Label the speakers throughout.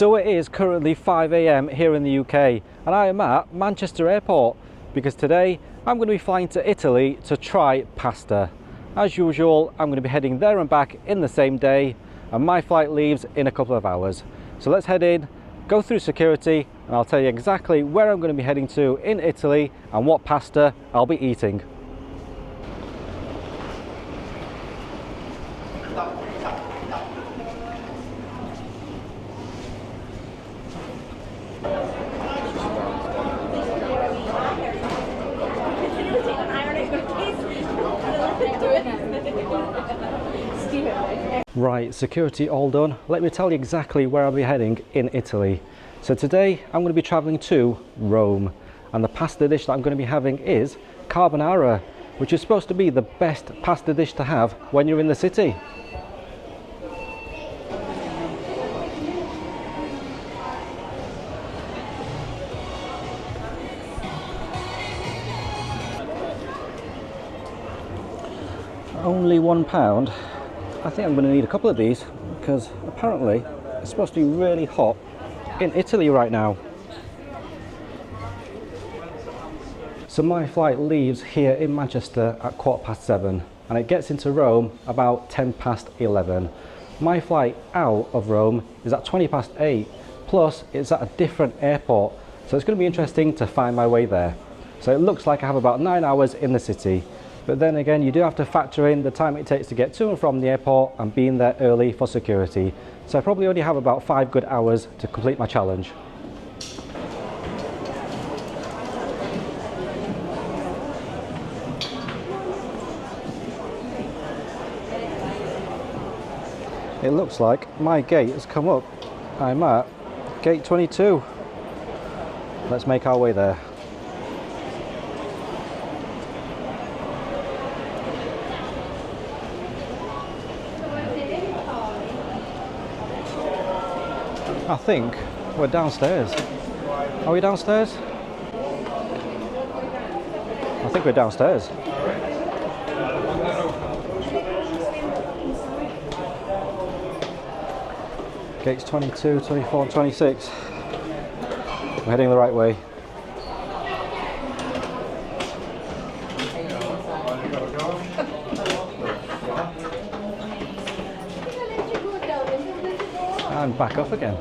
Speaker 1: So it is currently 5 AM here in the UK and I am at Manchester Airport because today I'm going to be flying to Italy to try pasta. As usual, I'm going to be heading there and back in the same day and my flight leaves in a couple of hours. So let's head in, go through security and I'll tell you exactly where I'm going to be heading to in Italy and what pasta I'll be eating. Right, security all done. Let me tell you exactly where I'll be heading in Italy. So today I'm going to be travelling to Rome and the pasta dish that I'm going to be having is carbonara, which is supposed to be the best pasta dish to have when you're in the city. Only £1. I think I'm going to need a couple of these because apparently it's supposed to be really hot in Italy right now. So my flight leaves here in Manchester at 7:15 and it gets into Rome about 11:10. My flight out of Rome is at 8:20, plus it's at a different airport, so it's going to be interesting to find my way there. So it looks like I have about 9 hours in the city. But then again, you do have to factor in the time it takes to get to and from the airport and being there early for security. So I probably only have about 5 good hours to complete my challenge. It looks like my gate has come up. I'm at gate 22. Let's make our way there. I think we're downstairs. Are we downstairs? I think we're downstairs. Gates 22, 24 and 26. We're heading the right way. And back up again.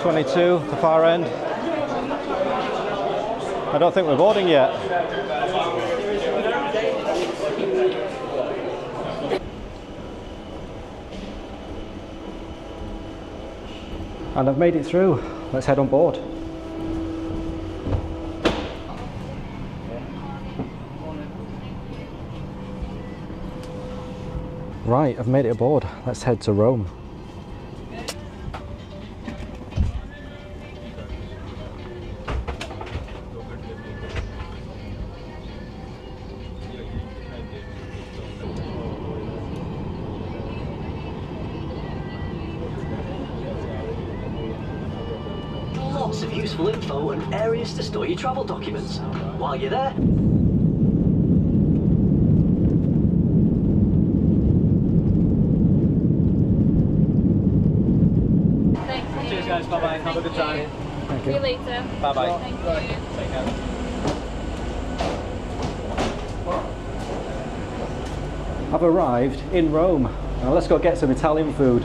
Speaker 1: '22, the far end. I don't think we're boarding yet. And I've made it through. Let's head on board. Right, I've made it aboard. Let's head to Rome.
Speaker 2: Lots of useful info and areas to store your travel documents. While you're there,
Speaker 3: Thank you.
Speaker 4: Cheers guys, bye bye, have a good time.
Speaker 1: Thank
Speaker 3: See you
Speaker 1: you.
Speaker 3: later.
Speaker 4: Bye bye.
Speaker 3: Thank you.
Speaker 4: Take care.
Speaker 1: I've arrived in Rome. Now let's go get some Italian food.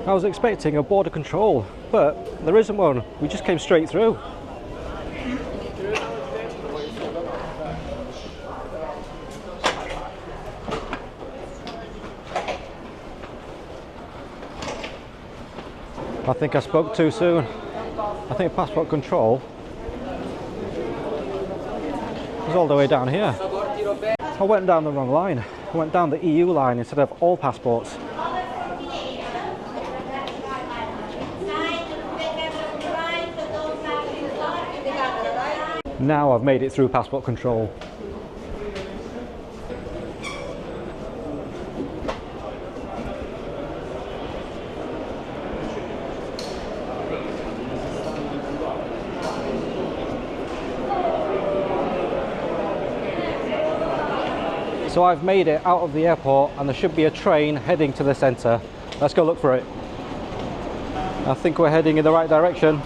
Speaker 1: I was expecting a border control, but there isn't one. We just came straight through. I think I spoke too soon. I think passport control was all the way down here. I went down the wrong line. I went down the EU line instead of all passports. Now I've made it through passport control. So I've made it out of the airport and there should be a train heading to the centre. Let's go look for it. I think we're heading in the right direction.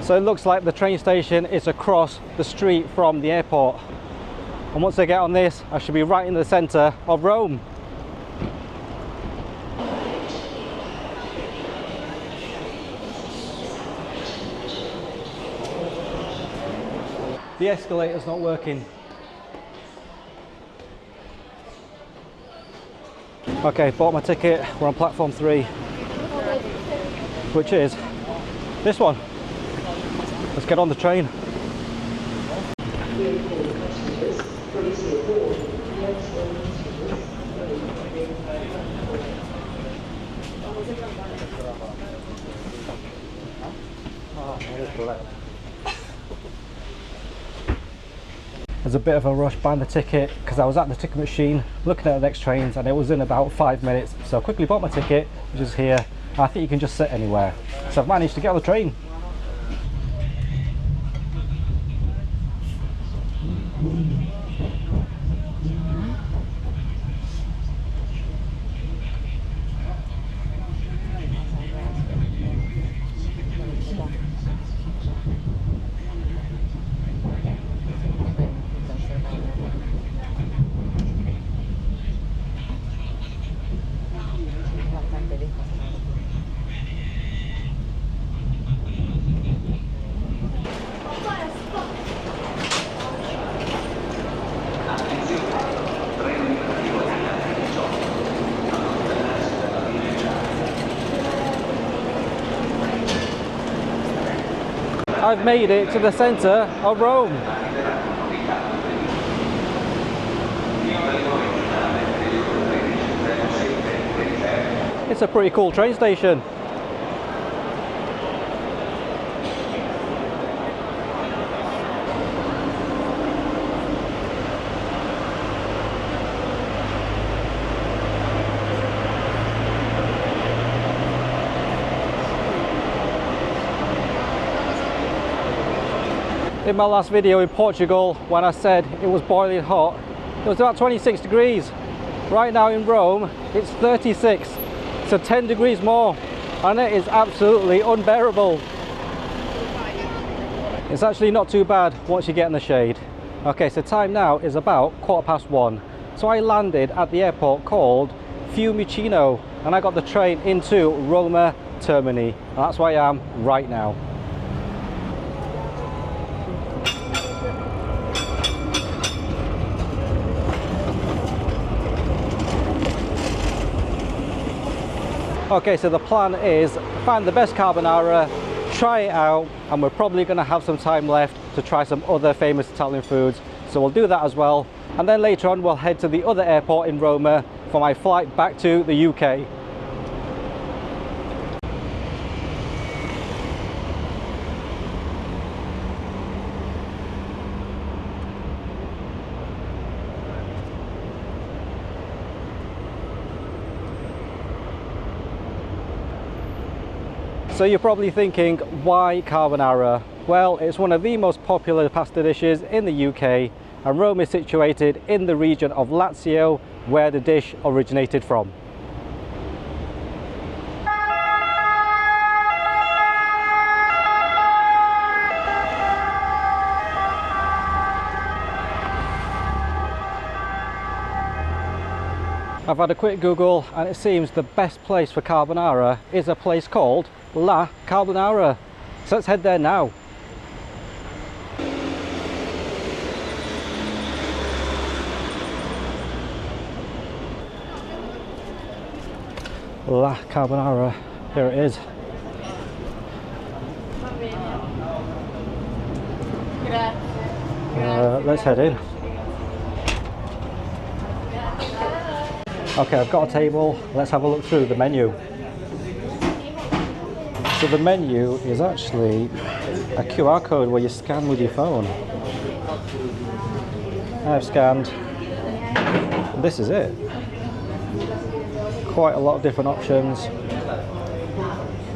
Speaker 1: So it looks like the train station is across the street from the airport. And once I get on this, I should be right in the centre of Rome. The escalator's not working. Okay, bought my ticket. We're on platform 3, which is this one. Let's get on the train. There's a bit of a rush buying the ticket because I was at the ticket machine looking at the next trains and it was in about 5 minutes. So I quickly bought my ticket, which is here. I think you can just sit anywhere. So I've managed to get on the train. I've made it to the centre of Rome. It's a pretty cool train station. In my last video in Portugal, when I said it was boiling hot, it was about 26 degrees. Right now in Rome, it's 36, so 10 degrees more, and it is absolutely unbearable. It's actually not too bad once you get in the shade. Okay, so time now is about 1:15. So I landed at the airport called Fiumicino, and I got the train into Roma Termini, and that's where I am right now. Okay, so the plan is find the best carbonara, try it out, and we're probably going to have some time left to try some other famous Italian foods. So we'll do that as well. And then later on we'll head to the other airport in Roma for my flight back to the UK. So you're probably thinking, why carbonara? Well, it's one of the most popular pasta dishes in the UK, and Rome is situated in the region of Lazio, where the dish originated from. I've had a quick Google and it seems the best place for carbonara is a place called La Carbonara. So let's head there now. La Carbonara. Here it is. Let's head in. Okay, I've got a table. Let's have a look through the menu. So the menu is actually a QR code where you scan with your phone. I've scanned. This is it. Quite a lot of different options,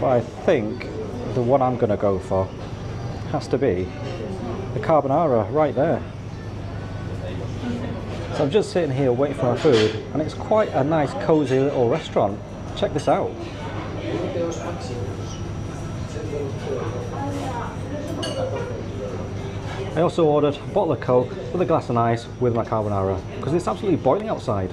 Speaker 1: but I think the one I'm going to go for has to be the carbonara right there. So I'm just sitting here waiting for my food, and it's quite a nice cozy little restaurant. Check this out. I also ordered a bottle of Coke with a glass of ice with my carbonara because it's absolutely boiling outside.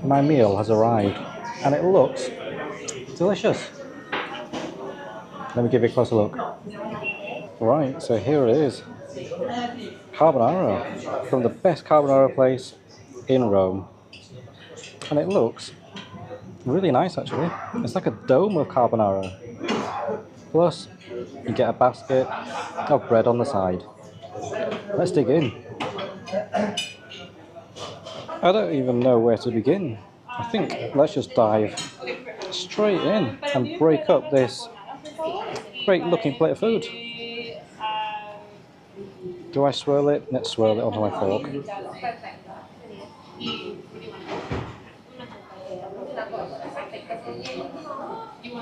Speaker 1: My meal has arrived and it looks delicious. Let me give you a closer look. Right, so here it is. Carbonara from the best carbonara place in Rome. And it looks really nice actually. It's like a dome of carbonara. Plus, you get a basket of bread on the side. Let's dig in. I don't even know where to begin. I think let's just dive straight in and break up this great looking plate of food. Do I swirl it? Let's swirl it onto my fork.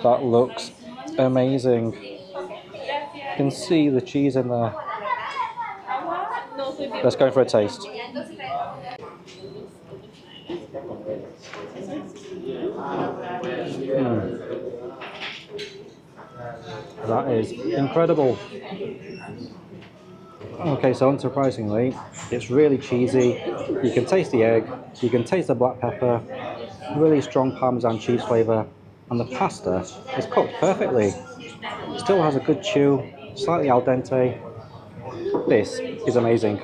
Speaker 1: That looks amazing. You can see the cheese in there. Let's go for a taste. That is incredible. Okay, so unsurprisingly, it's really cheesy. You can taste the egg, you can taste the black pepper, really strong Parmesan cheese flavour, and the pasta is cooked perfectly. It still has a good chew, slightly al dente. This is amazing.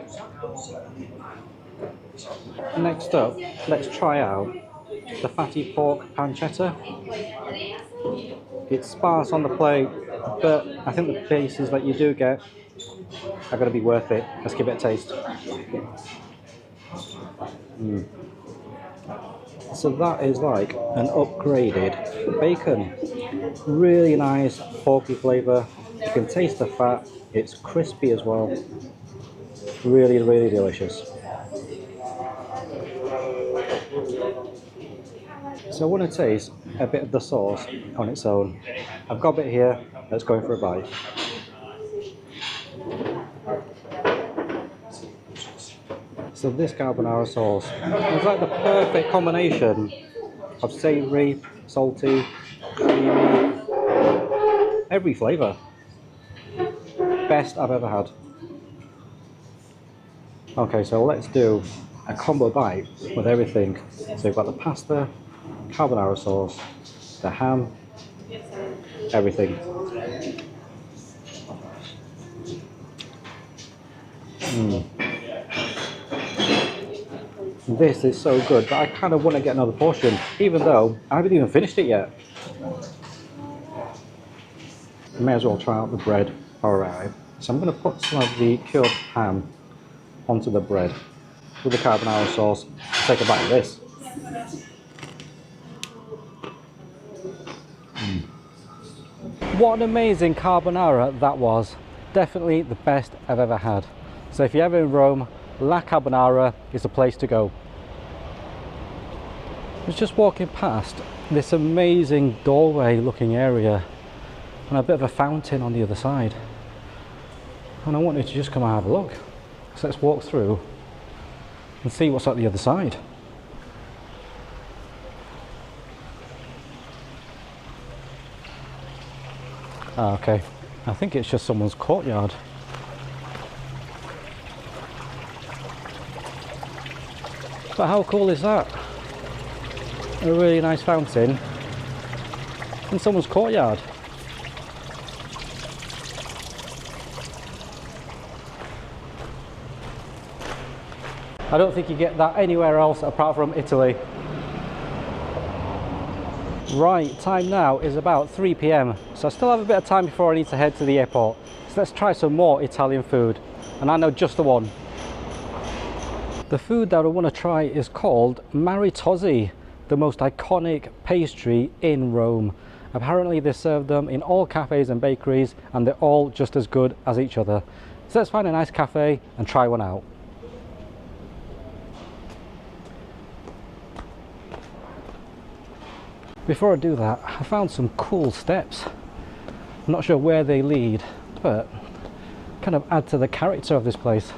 Speaker 1: Next up, let's try out the fatty pork pancetta. It's sparse on the plate, but I think the pieces that you do get are going to be worth it. Let's give it a taste. So that is like an upgraded bacon. Really nice porky flavour. You can taste the fat. It's crispy as well. Really, really delicious. So I want to taste a bit of the sauce on its own. I've got a bit here. Let's go in for a bite. So this carbonara sauce is like the perfect combination of savoury, salty, creamy, every flavour. Best I've ever had. Okay, so let's do a combo bite with everything. So you've got the pasta, carbonara sauce, the ham, everything. This is so good, but I kind of want to get another portion, even though I haven't even finished it yet. May as well try out the bread. Alright, so I'm going to put some of the cured ham onto the bread with the carbonara sauce. Take a bite of this. What an amazing carbonara that was. Definitely the best I've ever had. So if you're ever in Rome, La Carbonara is the place to go. I was just walking past this amazing doorway looking area and a bit of a fountain on the other side. And I wanted to just come and have a look. So let's walk through and see what's at the other side. Ah, okay, I think it's just someone's courtyard. But how cool is that? A really nice fountain in someone's courtyard. I don't think you get that anywhere else apart from Italy. Right, time now is about 3 p.m, so I still have a bit of time before I need to head to the airport. So let's try some more Italian food, and I know just the one. The food that I want to try is called maritozzi, the most iconic pastry in Rome. Apparently they serve them in all cafes and bakeries, and they're all just as good as each other. So let's find a nice cafe and try one out. Before I do that, I found some cool steps. I'm not sure where they lead, but kind of add to the character of this place.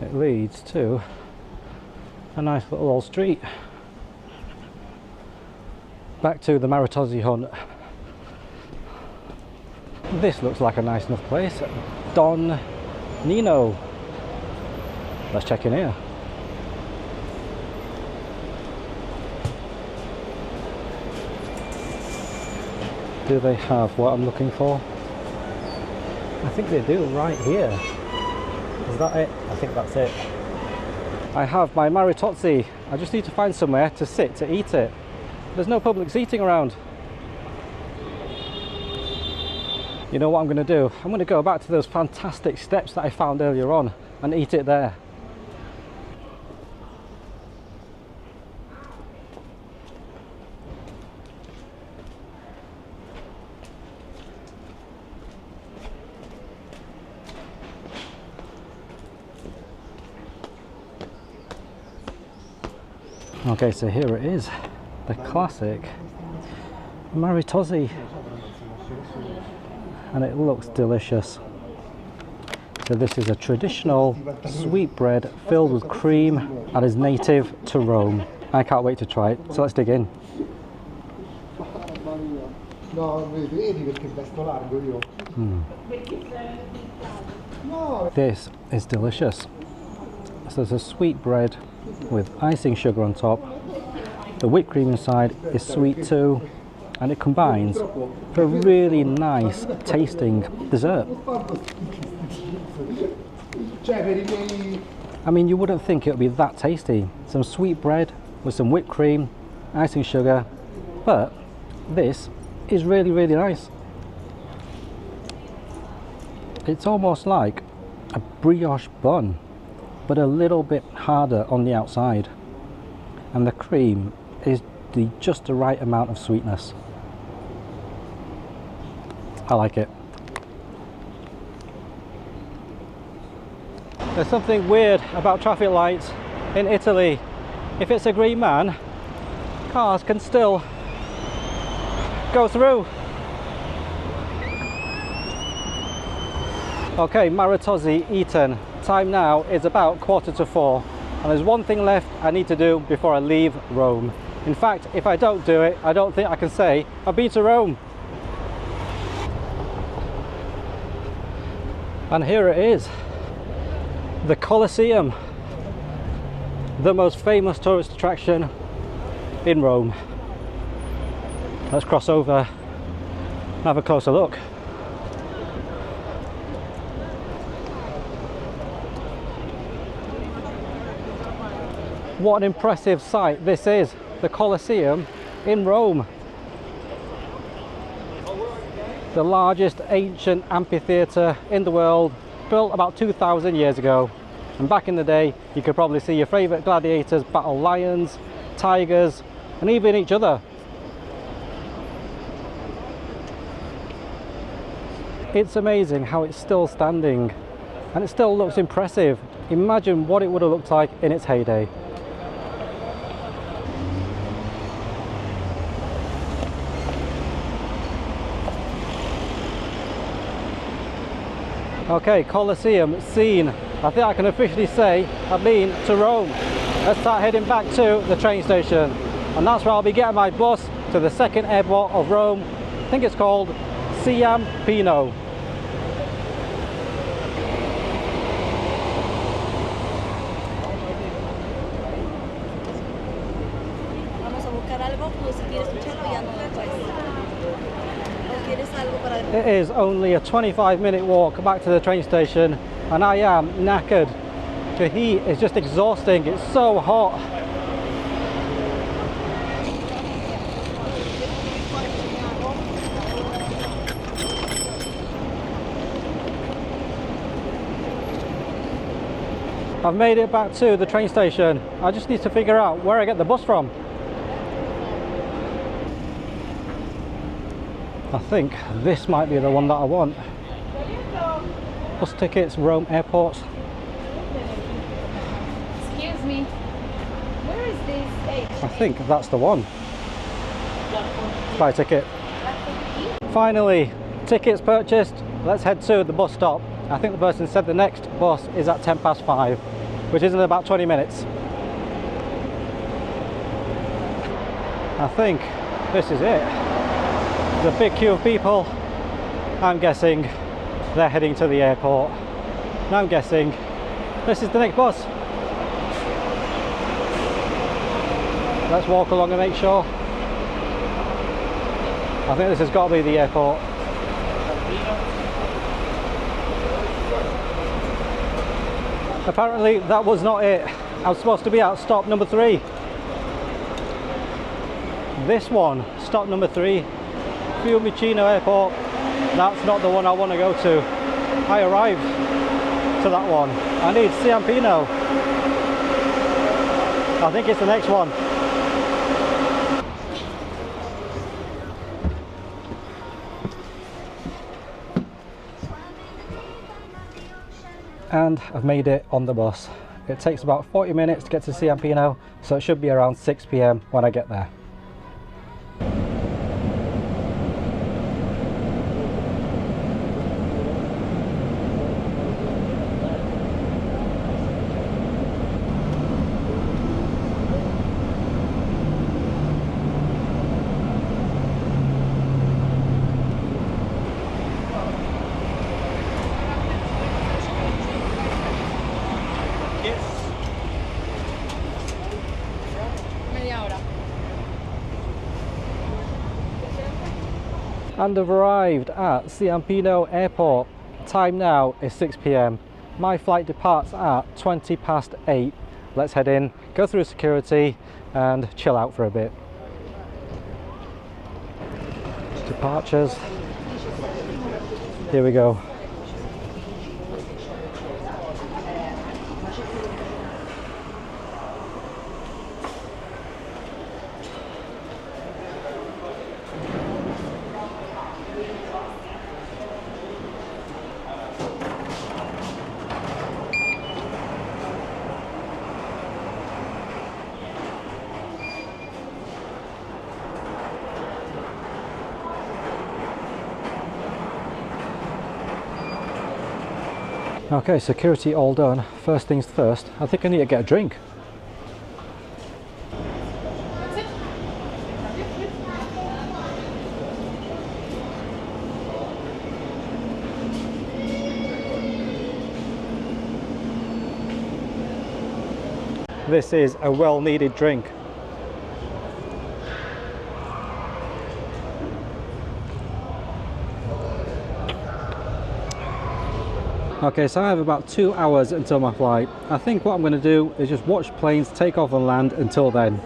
Speaker 1: It leads to a nice little old street. Back to the maritozzi hunt. This looks like a nice enough place. Don Nino. Let's check in here. Do they have what I'm looking for? I think they do right here. Is that it? I think that's it. I have my maritozzi. I just need to find somewhere to sit to eat it. There's no public seating around. You know what I'm going to do? I'm going to go back to those fantastic steps that I found earlier on and eat it there. Okay, so here it is, the classic maritozzi, and it looks delicious. So this is a traditional sweetbread filled with cream and is native to Rome. I can't wait to try it, so let's dig in. This is delicious. So there's a sweetbread with icing sugar on top. The whipped cream inside is sweet too, and it combines for a really nice tasting dessert. I mean, you wouldn't think it would be that tasty. Some sweet bread with some whipped cream, icing sugar, but this is really, really nice. It's almost like a brioche bun, but a little bit harder on the outside, and the cream is just the right amount of sweetness. I like it. There's something weird about traffic lights in Italy. If it's a green man, cars can still go through. Okay, maritozzi eaten. Time now is about 4:45, and there's one thing left I need to do before I leave Rome. In fact, if I don't do it, I don't think I can say I've been to Rome. And here it is, the Colosseum, the most famous tourist attraction in Rome. Let's cross over and have a closer look. What an impressive sight this is, the Colosseum in Rome. The largest ancient amphitheatre in the world, built about 2,000 years ago. And back in the day, you could probably see your favourite gladiators battle lions, tigers, and even each other. It's amazing how it's still standing, and it still looks impressive. Imagine what it would have looked like in its heyday. Okay, Colosseum seen. I think I can officially say I've been to Rome. Let's start heading back to the train station, and that's where I'll be getting my bus to the second airport of Rome. I think it's called Ciampino.
Speaker 3: Vamos a buscar algo, pues si quieres escucharlo ya no después. ¿O quieres algo para después?
Speaker 1: It is only a 25-minute walk back to the train station and I am knackered. The heat is just exhausting, it's so hot. I've made it back to the train station. I just need to figure out where I get the bus from. I think this might be the one that I want. Bus tickets, Rome airports.
Speaker 3: Excuse me. Where is this?
Speaker 1: I think that's the one. Buy a ticket. Finally, tickets purchased. Let's head to the bus stop. I think the person said the next bus is at 5:10, which is in about 20 minutes. I think this is it. There's a big queue of people. I'm guessing they're heading to the airport. And I'm guessing this is the next bus. Let's walk along and make sure. I think this has got to be the airport. Apparently that was not it. I was supposed to be at stop number 3. This one, stop number 3, Ciampino airport. That's not the one I want to go to. I arrived to that one. I need Ciampino. I think it's the next one. And I've made it on the bus. It takes about 40 minutes to get to Ciampino, so it should be around 6 p.m. when I get there. And I've arrived at Ciampino airport. Time now is 6 p.m. My flight departs at 8:20. Let's head in, go through security and chill out for a bit. Departures. Here we go. Okay, security all done. First things first, I think I need to get a drink. This is a well-needed drink. Okay, so I have about 2 hours until my flight. I think what I'm going to do is just watch planes take off and land until then.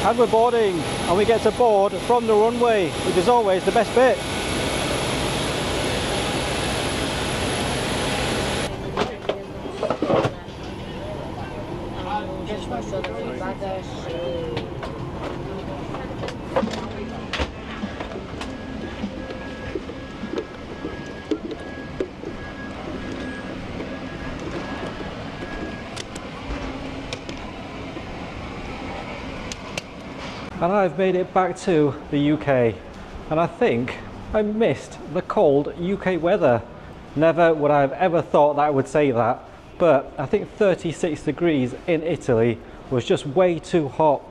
Speaker 1: And we're boarding, and we get to board from the runway, which is always the best bit. And I've made it back to the UK, and I think I missed the cold UK weather. Never would I have ever thought that I would say that, but I think 36 degrees in Italy was just way too hot.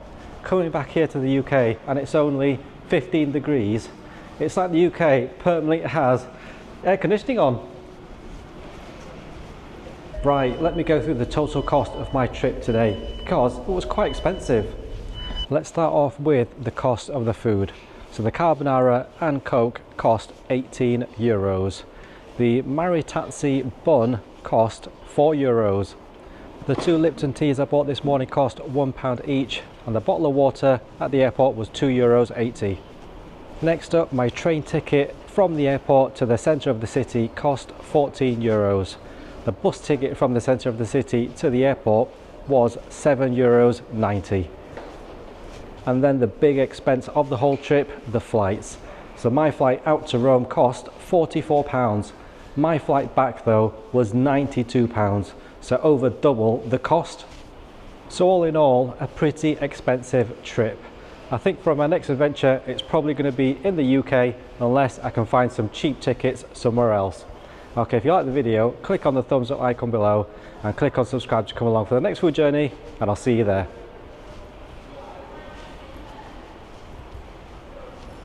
Speaker 1: Coming back here to the UK and it's only 15 degrees. It's like the UK permanently has air conditioning on. Right, let me go through the total cost of my trip today because it was quite expensive. Let's start off with the cost of the food. So the carbonara and Coke cost 18 euros. The maritazzi bun cost 4 euros. The 2 Lipton teas I bought this morning cost £1 each, and the bottle of water at the airport was €2.80. Next up, my train ticket from the airport to the centre of the city cost 14 euros. The bus ticket from the centre of the city to the airport was €7.90. And then the big expense of the whole trip, the flights. So my flight out to Rome cost £44. My flight back though was £92, so over double the cost. So all in all, a pretty expensive trip. I think for my next adventure, it's probably going to be in the UK unless I can find some cheap tickets somewhere else. Okay, if you like the video, click on the thumbs up icon below and click on subscribe to come along for the next food journey, and I'll see you there.